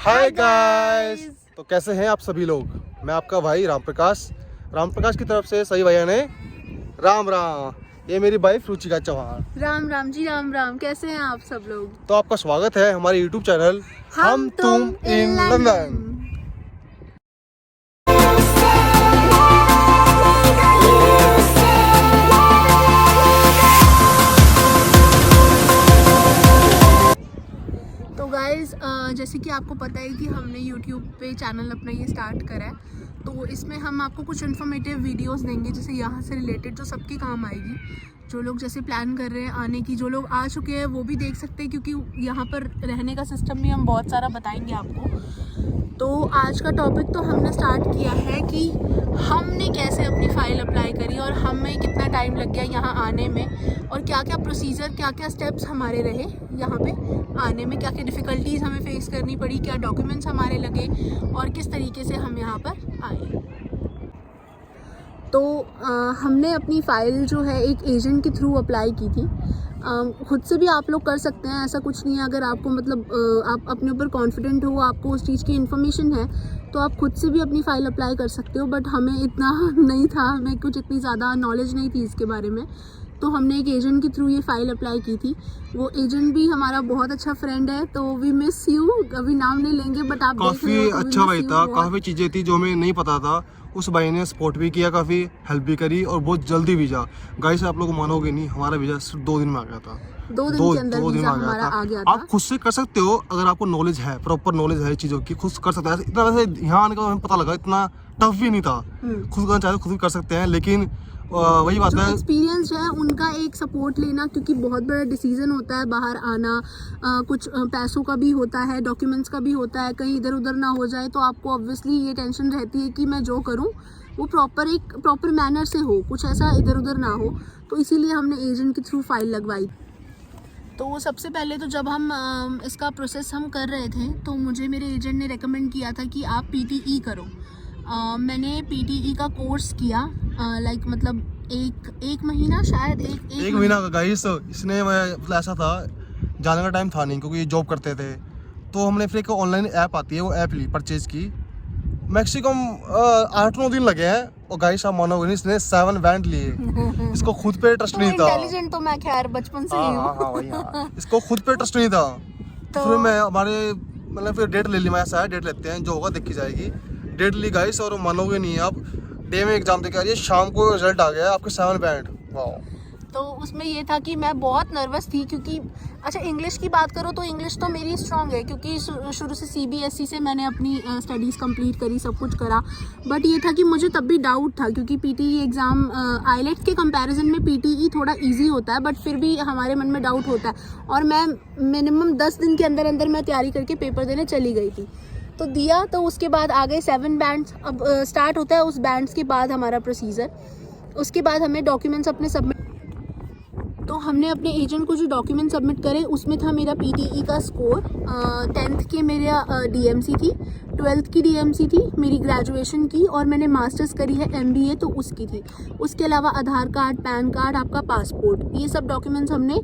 Hi guys. तो कैसे हैं आप सभी लोग। मैं आपका भाई रामप्रकाश की तरफ से सही भैया ने राम राम। ये मेरी वाइफ रुचिका चौहान। राम राम जी, राम राम। कैसे हैं आप सब लोग। तो आपका स्वागत है हमारे यूट्यूब चैनल हम तुम इन लंदन। तो गाइज़, जैसे कि आपको पता है कि हमने YouTube पे चैनल अपना ये स्टार्ट करा है, तो इसमें हम आपको कुछ इन्फॉर्मेटिव वीडियोस देंगे जैसे यहाँ से रिलेटेड, जो सबके काम आएगी। जो लोग जैसे प्लान कर रहे हैं आने की, जो लोग आ चुके हैं वो भी देख सकते हैं, क्योंकि यहाँ पर रहने का सिस्टम भी हम बहुत सारा बताएंगे आपको। तो आज का टॉपिक तो हमने स्टार्ट किया है कि हमने कैसे अपनी फ़ाइल अप्लाई करी और हमें कितना टाइम लग गया यहाँ आने में, और क्या क्या प्रोसीजर, क्या क्या स्टेप्स हमारे रहे यहाँ पे आने में, क्या क्या डिफ़िकल्टीज़ हमें फेस करनी पड़ी, क्या डॉक्यूमेंट्स हमारे लगे और किस तरीके से हम यहाँ पर आए। तो हमने अपनी फ़ाइल जो है एक एजेंट के थ्रू अप्लाई की थी। खुद से भी आप लोग कर सकते हैं, ऐसा कुछ नहीं है। अगर आपको आप अपने ऊपर कॉन्फिडेंट हो, आपको उस चीज़ की इन्फॉर्मेशन है, तो आप खुद से भी अपनी फ़ाइल अप्लाई कर सकते हो। बट हमें इतना नहीं था, हमें कुछ इतनी ज़्यादा नॉलेज नहीं थी इसके बारे में, तो हमने एक एजेंट के थ्रू ये फ़ाइल अप्लाई की थी। वो एजेंट भी हमारा बहुत अच्छा फ्रेंड है, तो वी मिस यू। अभी नाम नहीं लेंगे, बट आप काफ़ी अच्छा भाई था। काफ़ी चीज़ें थी जो हमें नहीं पता था, उस भाई ने सपोर्ट भी किया, काफ़ी हेल्प भी करी और बहुत जल्दी वीज़ा। गाइस आप लोग मानोगे नहीं, हमारा वीज़ा सिर्फ 2 दिन में आ गया था। 2 दिन के अंदर वीज़ा हमारा आ गया था। आप खुद से कर सकते हो अगर आपको नॉलेज है, प्रॉपर नॉलेज है चीज़ों की, खुद कर सकते हैं। इतना वैसे यहाँ आने का हमें पता लगा, इतना टफ भी नहीं था। खुद करना चाहे खुद भी कर सकते हैं, लेकिन वही बात है, एक्सपीरियंस है उनका एक सपोर्ट लेना, क्योंकि बहुत बड़ा डिसीजन होता है बाहर आना। कुछ पैसों का भी होता है, डॉक्यूमेंट्स का भी होता है, कहीं इधर उधर ना हो जाए तो आपको ऑब्वियसली ये टेंशन रहती है कि मैं जो करूं वो प्रॉपर मैनर से हो, कुछ ऐसा इधर उधर ना हो। तो इसीलिए हमने एजेंट के थ्रू फाइल लगवाई। तो सबसे पहले तो जब हम इसका प्रोसेस हम कर रहे थे, तो मुझे मेरे एजेंट ने रेकमेंड किया था कि आप PTE करो। मैंने PTE का कोर्स किया, लाइक मतलब एक महीना, शायद एक महीना का। गाइस इसने मतलब ऐसा था, जाने का टाइम था नहीं क्योंकि जॉब करते थे, तो हमने फिर एक ऑनलाइन ऐप आती है, वो ऐप ली, परचेज की। मैक्सिमम 8-9 दिन लगे हैं, और गाइस आप मानोगे नहीं, इसने 7 बैंड लिए। इसको खुद पे ट्रस्ट नहीं था। इंटेलिजेंट तो मैं खैर बचपन से ही हूँ। इसको खुद पे ट्रस्ट नहीं था। तो फिर मैं मतलब फिर डेट ले ली। मैं ऐसा है, डेट लेते हैं, जो होगा देखी जाएगी। डेट ली गाइस, और मानोगे नहीं आप, डे में एग्जाम देके आ रही है, शाम को रिजल्ट आ गया आपके 7 बैंड। वाह। तो उसमें ये था कि मैं बहुत नर्वस थी, क्योंकि अच्छा इंग्लिश की बात करो तो इंग्लिश तो मेरी स्ट्रांग है, क्योंकि शुरू से CBSE से मैंने अपनी स्टडीज़ कंप्लीट करी, सब कुछ करा। बट ये था कि मुझे तब भी डाउट था, क्योंकि PTE एग्ज़ाम IELTS के कंपैरिजन में PTE थोड़ा इजी होता है, बट फिर भी हमारे मन में डाउट होता है। और मैं मिनिमम 10 दिन के अंदर अंदर मैं तैयारी करके पेपर देने चली गई थी। तो दिया, तो उसके बाद आ गए 7 बैंड्स। अब स्टार्ट होता है उस बैंड्स के बाद हमारा प्रोसीजर। उसके बाद हमें डॉक्यूमेंट्स अपने सबमिट, तो हमने अपने एजेंट को जो डॉक्यूमेंट सबमिट करे, उसमें था मेरा PTE का स्कोर, 10th के मेरा DMC थी, 12th की DMC थी, मेरी ग्रेजुएशन की, और मैंने मास्टर्स करी है MBA, तो उसकी थी। उसके अलावा आधार कार्ड, पैन कार्ड, आपका पासपोर्ट, ये सब डॉक्यूमेंट्स हमने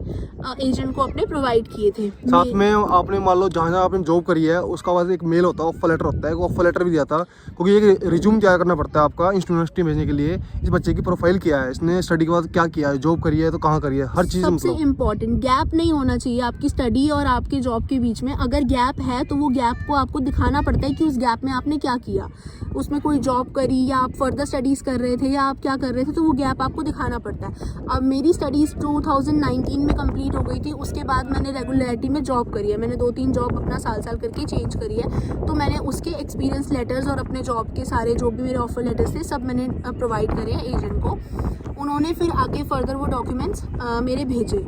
एजेंट को अपने प्रोवाइड किए थे। साथ में आपने मान लो जहाँ आपने जॉब करी है उसका बाद एक मेल होता है, ऑफर लेटर होता है, एक ऑफर लेटर भी दिया था, क्योंकि एक रिज्यूम तैयार करना पड़ता है आपका यूनिवर्सिटी भेजने के लिए। इस बच्चे की प्रोफाइल क्या है, इसने स्टडी के बाद क्या किया है, जॉब करी है तो कहाँ करी है, हर चीज़। सबसे इम्पोर्टेंट, गैप नहीं होना चाहिए आपकी स्टडी और आपके जॉब के बीच में। अगर गैप है तो वो गैप को आपको दिखाना पड़ता है कि उस गैप में आपने क्या किया, उसमें कोई जॉब करी या आप फर्दर स्टडीज़ कर रहे थे या आप क्या कर रहे थे, तो वो गैप आपको दिखाना पड़ता है। अब मेरी स्टडीज़ 2019 में कंप्लीट हो गई थी, उसके बाद मैंने रेगुलरिटी में जॉब करी है। मैंने 2-3 जॉब अपना साल करके चेंज करी है, तो मैंने उसके एक्सपीरियंस लेटर्स और अपने जॉब के सारे जो भी मेरे ऑफर लेटर्स थे सब मैंने प्रोवाइड करे हैं एजेंट को। उन्होंने फिर आगे फर्दर वो डॉक्यूमेंट्स मेरे भेजे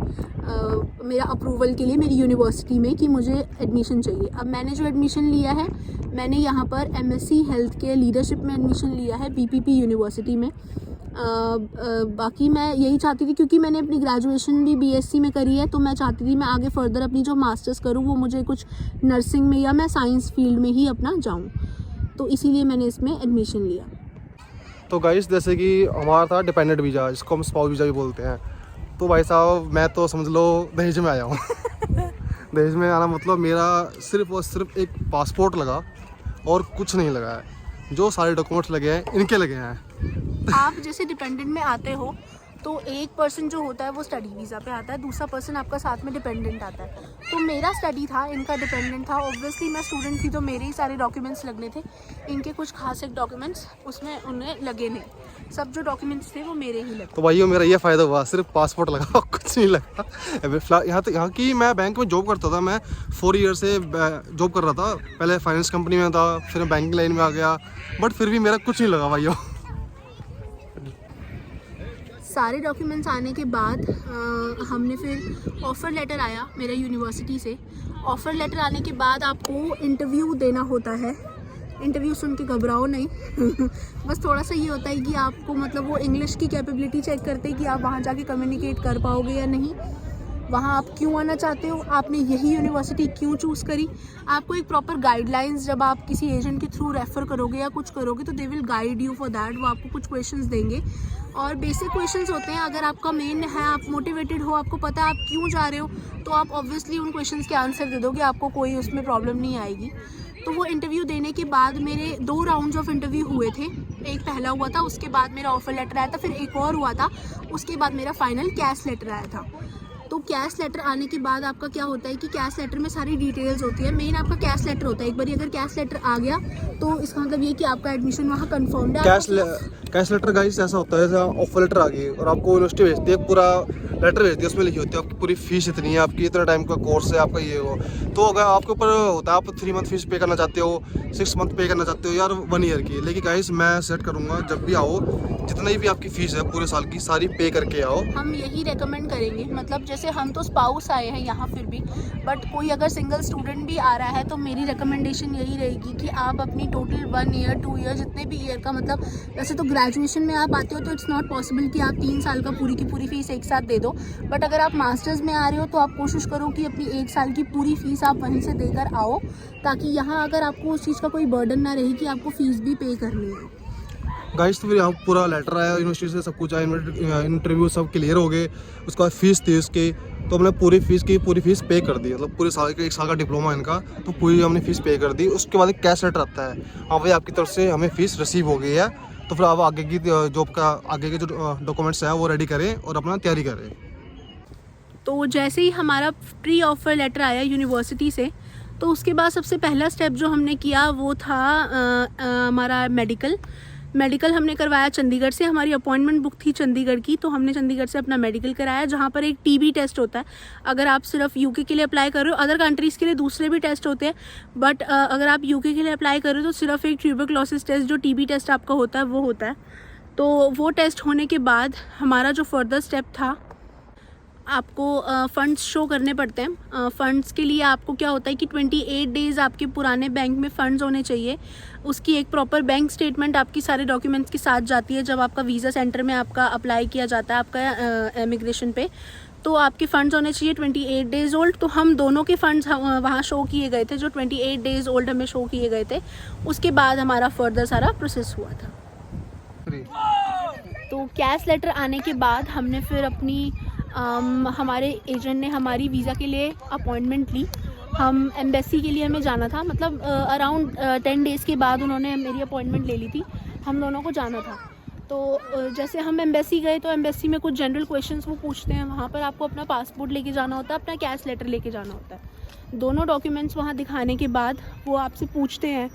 मेरा अप्रूवल के लिए मेरी यूनिवर्सिटी में, कि मुझे एडमिशन चाहिए। अब मैंने जो एडमिशन लिया है, मैंने यहाँ पर MSc हेल्थ केयर लीडरशिप में एडमिशन लिया है BPP यूनिवर्सिटी में। बाकी मैं यही चाहती थी, क्योंकि मैंने अपनी ग्रेजुएशन भी BSc में करी है, तो मैं चाहती थी मैं आगे फर्दर अपनी जो मास्टर्स करूँ वो मुझे कुछ नर्सिंग में या मैं साइंस फील्ड में ही अपना जाऊँ, तो इसीलिए मैंने इसमें एडमिशन लिया। तो गाइस जैसे कि हमारा था डिपेंडेंट वीज़ा, जिसको हम स्पाउस वीज़ा भी बोलते हैं। तो भाई साहब मैं तो समझ लो दहेज में आया हूँ। दहेज में आना मतलब मेरा सिर्फ और सिर्फ एक पासपोर्ट लगा और कुछ नहीं लगा है। जो सारे डॉक्यूमेंट्स लगे हैं इनके लगे हैं। आप जैसे डिपेंडेंट में आते हो तो एक पर्सन जो होता है वो स्टडी वीज़ा पे आता है, दूसरा पर्सन आपका साथ में डिपेंडेंट आता है। तो मेरा स्टडी था, इनका डिपेंडेंट था। ऑब्वियसली मैं स्टूडेंट थी तो मेरे ही सारे डॉक्यूमेंट्स लगने थे। इनके कुछ खास एक डॉक्यूमेंट्स उसमें उन्हें लगे नहीं, सब जो डॉक्यूमेंट्स थे वो मेरे ही लगे। तो भाइयों मेरा ये फ़ायदा हुआ, सिर्फ पासपोर्ट लगा और कुछ नहीं लगा। फिलहाल यहाँ की मैं बैंक में जॉब करता था, मैं 4 ईयर से जॉब कर रहा था। पहले फाइनेंस कंपनी में था, फिर मैं बैंकिंग लाइन में आ गया, बट फिर भी मेरा कुछ नहीं लगा भाइयों। सारे डॉक्यूमेंट्स आने के बाद हमने फिर ऑफ़र लेटर आया मेरा यूनिवर्सिटी से। ऑफ़र लेटर आने के बाद आपको इंटरव्यू देना होता है। इंटरव्यू सुन के घबराओ नहीं बस थोड़ा सा ये होता है कि आपको मतलब वो इंग्लिश की कैपेबिलिटी चेक करते हैं कि आप वहाँ जाके कम्युनिकेट कर पाओगे या नहीं, वहाँ आप क्यों आना चाहते हो, आपने यही यूनिवर्सिटी क्यों चूज़ करी। आपको एक प्रॉपर गाइडलाइंस, जब आप किसी एजेंट के थ्रू रेफ़र करोगे या कुछ करोगे तो they will guide you for that. वो आपको कुछ क्वेश्चंस देंगे और बेसिक क्वेश्चंस होते हैं। अगर आपका मेन है, आप मोटिवेटेड हो, आपको पता है आप क्यों जा रहे हो, तो आप ऑब्वियसली उन क्वेश्चंस के आंसर दे दोगे, आपको कोई उसमें प्रॉब्लम नहीं आएगी। तो वो इंटरव्यू देने के बाद मेरे 2 राउंड्स ऑफ इंटरव्यू हुए थे। एक पहला हुआ था, उसके बाद मेरा ऑफ़र लेटर आया था, फिर एक और हुआ था, उसके बाद मेरा फाइनल कैश लेटर आया था। तो कैश लेटर आने के बाद आपका क्या होता है कि कैश लेटर में सारी डिटेल्स होती है। मेन आपका कैश लेटर होता है। एक बार अगर कैश लेटर आ गया तो इसका मतलब ये कि आपका एडमिशन वहाँ कंफर्म्ड है। कैश लेटर गाइस ऐसा होता है, जैसे ऑफर लेटर आ गई और आपको यूनिवर्सिटी भेजती है, पूरा लेटर भेजती है, उसमें लिखी होती है आपकी पूरी फीस इतनी है, आपकी इतना टाइम का कोर्स है, आपका ये हो। तो अगर आपके ऊपर होता है, आप 3 मंथ फीस पे करना चाहते हो, 6 मंथ पे करना चाहते हो, यार 1 ईयर की। लेकिन गाइस मैं सेट करूँगा, जब भी आओ जितनी भी आपकी फ़ीस है पूरे साल की सारी पे करके आओ। हम यही रेकमेंड करेंगे, मतलब जैसे हम तो स्पाउस आए हैं यहाँ फिर भी, बट कोई अगर सिंगल स्टूडेंट भी आ रहा है तो मेरी रिकमेंडेशन यही रहेगी कि आप अपनी टोटल 1 ईयर 2 ईयर जितने भी ईयर का, मतलब वैसे तो ग्रेजुएशन में आप आते हो तो इट्स नॉट पॉसिबल कि आप 3 साल का पूरी की पूरी फ़ीस एक साथ दे दो, बट अगर आप मास्टर्स में आ रहे हो तो आप कोशिश करो कि अपनी 1 साल की पूरी फ़ीस आप वहीं से देकर आओ, ताकि यहाँ अगर आपको उस चीज़ का कोई बर्डन ना रहे कि आपको फ़ीस भी पे करनी है। गाइस तो फिर यहाँ पूरा लेटर आया यूनिवर्सिटी से, सब कुछ आया, इंटरव्यू सब क्लियर हो गए। उसके बाद फीस थी उसकी, तो हमने पूरी फीस पे कर दी, मतलब पूरे साल के 1 साल का डिप्लोमा इनका, तो पूरी हमने फ़ीस पे कर दी। उसके बाद एक कैश लेटर आता है, हाँ भाई आपकी तरफ से हमें फ़ीस रिसीव हो गई है, तो फिर आप आगे की जॉब का आगे के जो डॉक्यूमेंट्स हैं वो रेडी करें और अपना तैयारी करें। तो जैसे ही हमारा प्री ऑफ़र लेटर आया यूनिवर्सिटी से, तो उसके बाद सबसे पहला स्टेप जो हमने किया वो था हमारा मेडिकल हमने करवाया चंडीगढ़ से। हमारी अपॉइंटमेंट बुक थी चंडीगढ़ की, तो हमने चंडीगढ़ से अपना मेडिकल कराया, जहाँ पर एक टीबी टेस्ट होता है। अगर आप सिर्फ यूके के लिए अप्लाई कर रहे हो, अदर कंट्रीज़ के लिए दूसरे भी टेस्ट होते हैं, बट अगर आप यूके के लिए अप्लाई कर रहे हो तो सिर्फ एक ट्यूबरक्लोसिस टेस्ट जो टीबी टेस्ट आपका होता है वो होता है। तो वो टेस्ट होने के बाद हमारा जो फर्दर स्टेप था, आपको फ़ंड्स शो करने पड़ते हैं। फ़ंड्स के लिए आपको क्या होता है कि 28 डेज़ आपके पुराने बैंक में फ़ंड्स होने चाहिए। उसकी एक प्रॉपर बैंक स्टेटमेंट आपकी सारे डॉक्यूमेंट्स के साथ जाती है जब आपका वीज़ा सेंटर में आपका अप्लाई किया जाता है आपका इमिग्रेशन पे। तो आपके फ़ंड्स होने चाहिए 28 डेज़ ओल्ड। तो हम दोनों के फ़ंड्स वहाँ शो किए गए थे, जो 28 डेज़ ओल्ड हमें शो किए गए थे। उसके बाद हमारा फर्दर सारा प्रोसेस हुआ था। तो कैश लेटर आने के बाद हमने फिर अपनी हमारे एजेंट ने हमारी वीज़ा के लिए अपॉइंटमेंट ली। हम एम्बेसी के लिए हमें जाना था, मतलब अराउंड 10 डेज़ के बाद उन्होंने मेरी अपॉइंटमेंट ले ली थी। हम दोनों को जाना था। तो जैसे हम एम्बेसी गए तो एम्बेसी में कुछ जनरल क्वेश्चंस वो पूछते हैं। वहाँ पर आपको अपना पासपोर्ट लेके जाना होता है, अपना कैश लेटर लेके जाना होता है। दोनों डॉक्यूमेंट्स वहाँ दिखाने के बाद वो आपसे पूछते हैं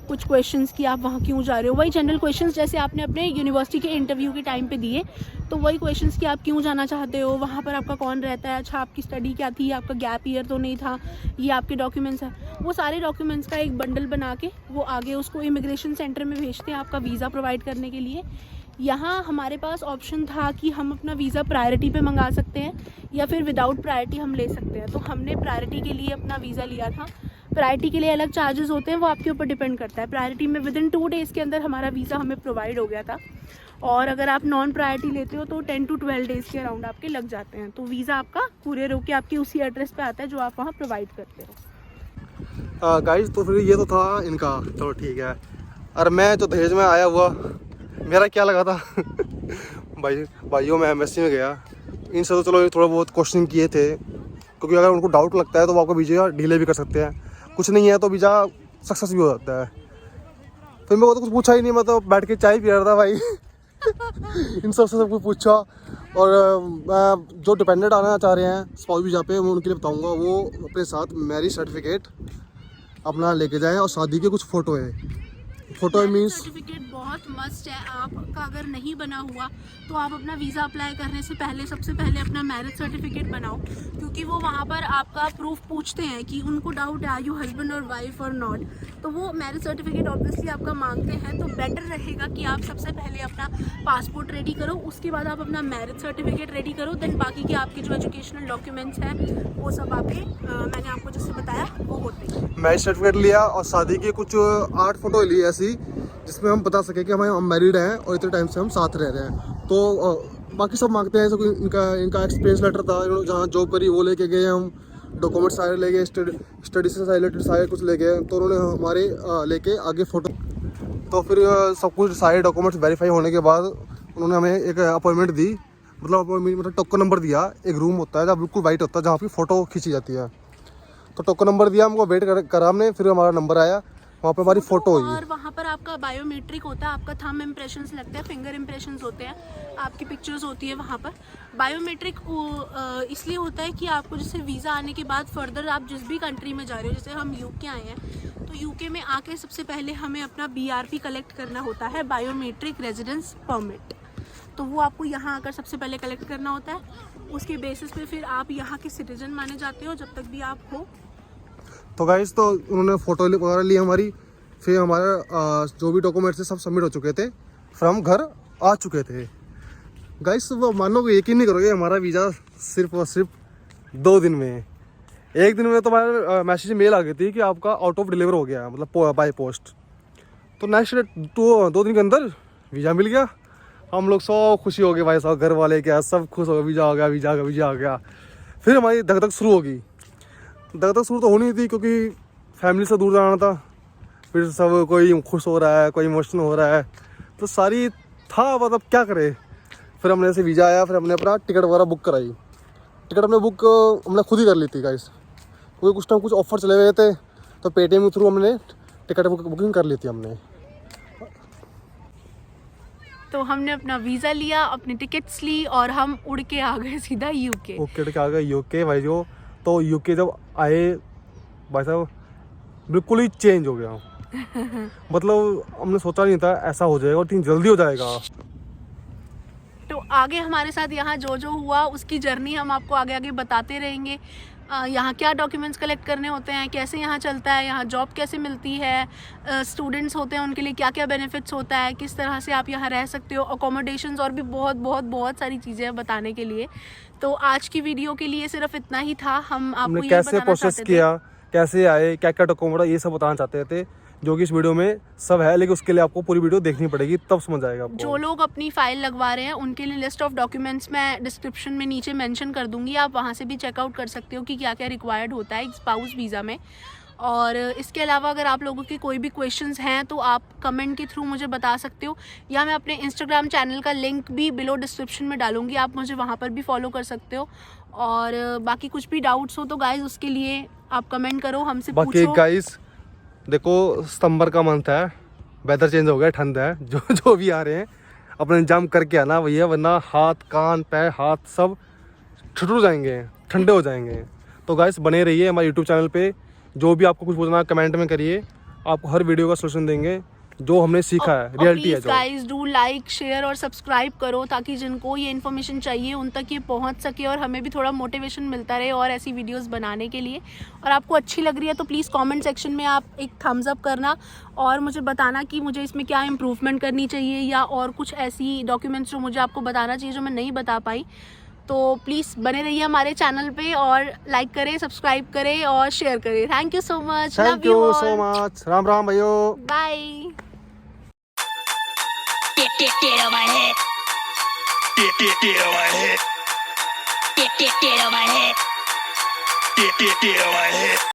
कुछ क्वेश्चंस कि आप वहाँ क्यों जा रहे हो। वही जनरल क्वेश्चंस जैसे आपने अपने यूनिवर्सिटी के इंटरव्यू के टाइम पे दिए, तो वही क्वेश्चंस कि आप क्यों जाना चाहते हो, वहाँ पर आपका कौन रहता है, अच्छा आपकी स्टडी क्या थी, आपका गैप ईयर तो नहीं था, ये आपके डॉक्यूमेंट्स हैं। वो सारे डॉक्यूमेंट्स का एक बंडल बना के वो आगे उसको इमिग्रेशन सेंटर में भेजते हैं आपका वीज़ा प्रोवाइड करने के लिए। यहाँ हमारे पास ऑप्शन था कि हम अपना वीज़ा प्रायोरिटी पे मंगा सकते हैं या फिर विदाउट प्रायोरिटी हम ले सकते हैं। तो हमने प्रायोरिटी के लिए अपना वीज़ा लिया था। प्रायोरिटी के लिए अलग चार्जेस होते हैं, वो आपके ऊपर डिपेंड करता है। प्रायोरिटी में विदिन 2 डेज़ के अंदर हमारा वीज़ा हमें प्रोवाइड हो गया था, और अगर आप नॉन प्रायोरिटी लेते हो तो 10 to 12 डेज़ के अराउंड आपके लग जाते हैं। तो वीज़ा आपका कुरियर होकर आपके उसी एड्रेस पे आता है जो आप वहाँ प्रोवाइड करते हो। गाइस तो फिर ये तो था इनका, तो ठीक है। और मैं तो दहेज में आया हुआ, मेरा क्या लगा था भाइयों मैं एम्बेसी में गया, इनसे तो चलो थोड़ा बहुत क्वेश्चन किए थे, क्योंकि अगर उनको डाउट लगता है तो वो आपका वीज़ा डिले भी कर सकते हैं, कुछ नहीं है तो वीज़ा सक्सेस भी हो जाता है। फिर मेरे को तो कुछ पूछा ही नहीं, मैं तो बैठ के चाय पी रहा था भाई इन सब कुछ पूछा। और मैं जो डिपेंडेंट आना चाह रहे हैं स्पाउस वीज़ा पे, मैं उनके लिए बताऊंगा वो अपने साथ मैरिज सर्टिफिकेट अपना लेके जाएं और शादी के कुछ फ़ोटो है। फोटो मीन्स सर्टिफिकेट बहुत मस्ट है। आपका अगर नहीं बना हुआ तो आप अपना वीज़ा अप्लाई करने से पहले सबसे पहले अपना मैरिज सर्टिफिकेट बनाओ, क्योंकि वो वहाँ पर आपका प्रूफ पूछते हैं कि उनको डाउट है यू हस्बैंड और वाइफ और नॉट, तो वो मैरिज सर्टिफिकेट ऑब्वियसली आपका मांगते हैं। तो बेटर रहेगा कि आप सबसे पहले अपना पासपोर्ट रेडी करो, उसके बाद आप अपना मैरिज सर्टिफिकेट रेडी करो, देन बाकी के आपके जो एजुकेशनल डॉक्यूमेंट्स हैं वो सब आपके मैंने आपको जैसे बताया वो होते हैं। मैरिज सर्टिफिकेट लिया और शादी की कुछ 8 फोटो ली ऐसी जिसमें हम बता सके कि हम मैरिड हैं और इतने टाइम से हम साथ रह रहे हैं। तो बाकी सब मांगते हैं, जैसे इनका एक्सपीरियंस लेटर था, इन्होंने जहाँ जॉब करी वो लेके गए, हम डॉक्यूमेंट्स सारे ले गए, स्टडी से रिलेटेड सारे कुछ ले गए, तो उन्होंने हमारे लेके आगे फ़ोटो। तो फिर सब कुछ सारे डॉक्यूमेंट्स वेरीफाई होने के बाद उन्होंने हमें एक अपॉइंटमेंट दी, मतलब टोकन नंबर दिया। एक रूम होता है जहाँ बिल्कुल वाइट होता है, जहाँ की फ़ोटो खींची जाती है। तो टोकन नंबर दिया, हमको वेट करा हमने, फिर हमारा नंबर आया, वहाँ पे हमारी फ़ोटो हुई। और वहाँ पर आपका बायोमेट्रिक होता है, आपका थंब इम्प्रेशंस लगते हैं, फिंगर इम्प्रेशंस होते हैं, आपकी पिक्चर्स होती है वहाँ पर। बायोमेट्रिक इसलिए होता है कि आपको जैसे वीज़ा आने के बाद फर्दर आप जिस भी कंट्री में जा रहे हो, जैसे हम यूके आए हैं तो यूके में आके सबसे पहले हमें अपना BRP कलेक्ट करना होता है, बायोमेट्रिक रेजिडेंस परमिट। तो वो आपको यहाँ आकर सबसे पहले कलेक्ट करना होता है। उसके बेसिस पे फिर आप यहाँ के सिटीजन माने जाते हो जब तक भी आप हो। तो गाइस तो उन्होंने फ़ोटो वगैरह ली हमारी, फिर हमारा जो भी डॉक्यूमेंट्स थे सब सबमिट हो चुके थे, फिर हम घर आ चुके थे। गाइस वो मानोगे यकीन नहीं करोगे, हमारा वीज़ा सिर्फ और सिर्फ 2 दिन में, एक दिन में तो हमारा मैसेज मेल आ गई थी कि आपका आउट ऑफ डिलीवर हो गया, मतलब बाय पोस्ट। तो नेक्स्ट 2 दिन के अंदर वीज़ा मिल गया। हम लोग सब खुशी हो गए भाई साहब, घर वाले क्या सब खुश हो गए, वीज़ा आ गया, वीज़ा आ गया, वीज़ा आ गया। फिर हमारी धक शुरू होगी। धक शुरू तो होनी थी क्योंकि फैमिली से दूर जाना था, फिर सब कोई खुश हो रहा है, कोई इमोशनल हो रहा है, तो सारी था मतलब क्या करे। फिर हमने ऐसे वीज़ा आया, फिर हमने अपना टिकट वगैरह बुक कराई। टिकट हमने हमने खुद ही कर ली थी गाइस, क्योंकि कुछ टाइम कुछ ऑफर चले गए थे, तो पेटीएम के थ्रू हमने टिकट बुकिंग कर ली थी हमने। तो हमने अपना वीज़ा लिया, अपनी टिकट्स ली और हम उड़ के आ गए सीधा यूके। उड़ के आ गए यूके भाई जो। तो यूके जब आए भाई साहब बिल्कुल ही चेंज हो गया मतलब हमने सोचा नहीं था ऐसा हो जाएगा और इतनी जल्दी हो जाएगा। तो आगे हमारे साथ यहाँ जो जो हुआ उसकी जर्नी हम आपको आगे आगे बताते रहेंगे। यहाँ क्या डॉक्यूमेंट्स कलेक्ट करने होते हैं, कैसे यहाँ चलता है, यहाँ जॉब कैसे मिलती है, स्टूडेंट्स होते हैं उनके लिए क्या क्या बेनिफिट्स होता है, किस तरह से आप यहाँ रह सकते हो, अकोमोडेशंस, और भी बहुत बहुत बहुत सारी चीज़ें हैं बताने के लिए। तो आज की वीडियो के लिए सिर्फ इतना ही था। हम आपको ये कैसे बताना प्रोसेस चाहते किया, कैसे आए, क्या क्या डॉक्यूमेंट, ये सब बताना चाहते थे, जो कि इस वीडियो में सब है, लेकिन उसके लिए आपको पूरी वीडियो देखनी पड़ेगी, तब समझ आएगा आपको। जो लोग अपनी फाइल लगवा रहे हैं उनके लिए लिस्ट ऑफ डॉक्यूमेंट्स मैं डिस्क्रिप्शन में नीचे मेंशन कर दूंगी, आप वहां से भी चेकआउट कर सकते हो कि क्या क्या रिक्वायर्ड होता है एक स्पाउस वीज़ा में। और इसके अलावा अगर आप लोगों के कोई भी क्वेश्चंस हैं तो आप कमेंट के थ्रू मुझे बता सकते हो, या मैं अपने इंस्टाग्राम चैनल का लिंक भी बिलो डिस्क्रिप्शन में डालूंगी, आप मुझे वहाँ पर भी फॉलो कर सकते हो। और बाकी कुछ भी डाउट्स हो तो गाइज उसके लिए आप कमेंट करो, हमसे पूछो। बाकी गाइस देखो सितंबर का मंथ है, वेदर चेंज हो गया, ठंड है, जो भी आ रहे हैं अपना इंतजाम करके आना भैया, वरना हाथ कान पैर हाथ सब ठुठुर जाएंगे, ठंडे हो जाएंगे। तो गाइस बने रहिए हमारे यूट्यूब चैनल पे, जो भी आपको कुछ पूछना है कमेंट में करिए, आपको हर वीडियो का सोल्यूशन देंगे जो हमने सीखा है, रियलिटी है जो। गाइस डू लाइक शेयर और सब्सक्राइब करो ताकि जिनको ये इन्फॉर्मेशन चाहिए उन तक ये पहुंच सके और हमें भी थोड़ा मोटिवेशन मिलता रहे और ऐसी वीडियोस बनाने के लिए। और आपको अच्छी लग रही है तो प्लीज़ कमेंट सेक्शन में आप एक थम्स अप करना और मुझे बताना कि मुझे इसमें क्या इम्प्रूवमेंट करनी चाहिए, या और कुछ ऐसी डॉक्यूमेंट्स जो मुझे आपको बताना चाहिए जो मैं नहीं बता पाई। तो प्लीज़ बने रहिए हमारे चैनल पे और लाइक करें, सब्सक्राइब करें और शेयर करें। Thank you so much. Thank you so much. Ram Ram भाइयों। Bye. Get on my head. Get on my head. Get on my head. Get on my head.